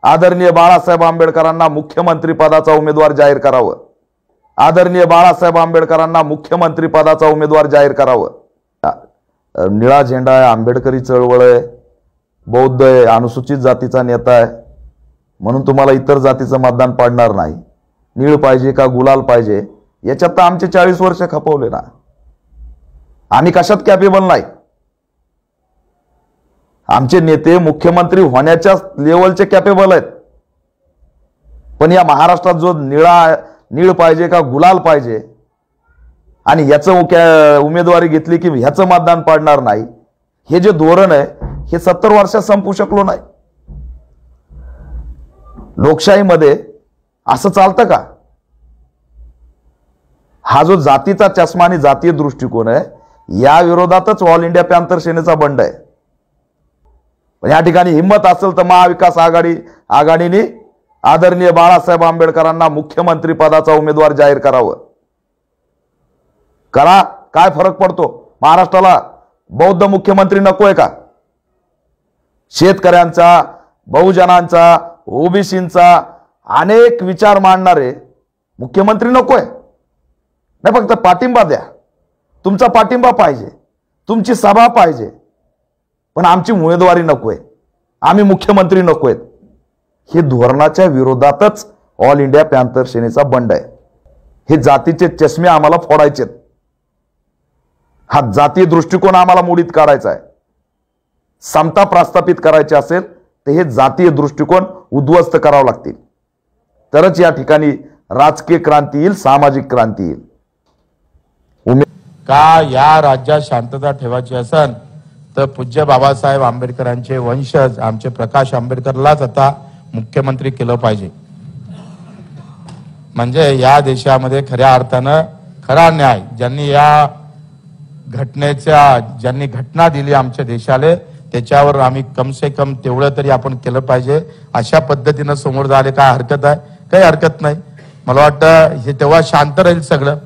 आदरणीय बाळासाहेब आंबेडकरांना मुख्यमंत्री पदाचा उमेदवार जाहीर करावं। आदरणीय बाळासाहेब आंबेडकरांना मुख्यमंत्री पदाचा उमेदवार जाहीर करावं। निळा झेंडा आहे, आंबेडकरी चळवळ आहे, बौद्ध आहे, अनुसूचित जातीचा नेता आहे म्हणून तुम्हाला इतर जातीचं मतदान पडणार नाही। नीळ पाहिजे का गुलाल पाहिजे याच्यात तर आमचे 40 वर्ष खपवले ना। आम्ही कशात कॅपेबल नाही। आमचे नेते मुख्यमंत्री होण्याच्या लेवलचे कॅपेबल आहेत, पण या महाराष्ट्रात जो नीळ पाहिजे का गुलाल पाहिजे आणि ह्याचं उमेदवारी घेतली की ह्याचं मतदान पडणार नाही, हे जे धोरण आहे हे 70 वर्षात संपू शकलो नाही। लोकशाहीमध्ये असं चालतं का? हा जो जातीचा चष्मा आणि जातीय दृष्टिकोन आहे या विरोधातच ऑल इंडिया पॅंथर सेनेचा बंड आहे। पण या ठिकाणी हिम्मत असेल तर महाविकास आघाडीने आदरणीय बाळासाहेब आंबेडकरांना मुख्यमंत्री पदाचा उमेदवार जाहीर करावं। करा, काय फरक पडतो? महाराष्ट्राला बौद्ध मुख्यमंत्री नकोय का? शेतकऱ्यांचा, बहुजनांचा, ओबीसींचा अनेक विचार मांडणारे मुख्यमंत्री नकोय? नाही, फक्त पाठिंबा द्या। तुमचा पाठिंबा पाहिजे, तुमची सभा पाहिजे, पण आमची उमेदवारी नकोय, आम्ही मुख्यमंत्री नकोय। हे धोरणाच्या विरोधातच ऑल इंडिया पॅंथर सेनेचा बंड आहे। हे जातीचे चष्मे आम्हाला फोडायचेत, हा जातीय दृष्टिकोन आम्हाला मोडीत काढायचा आहे। समता प्रस्थापित करायची असेल तर हे जातीय दृष्टिकोन उद्ध्वस्त करावे लागतील, तरच या ठिकाणी राजकीय क्रांती येईल, सामाजिक क्रांती येईल। का या राज्यात शांतता ठेवायची असेल तर पूज्य बाबासाहेब आंबेडकरांचे वंशज आमचे प्रकाश आंबेडकरलाच आता मुख्यमंत्री केलं पाहिजे। म्हणजे या देशामध्ये खऱ्या अर्थानं खरा न्याय ज्यांनी घटना दिली आमच्या देशाला त्याच्यावर आम्ही कम से कम तेवढं तरी आपण केलं पाहिजे। अशा पद्धतीनं समोर जायला काय हरकत आहे? काही हरकत नाही। मला वाटतं हे तेव्हा शांत राहील सगळं।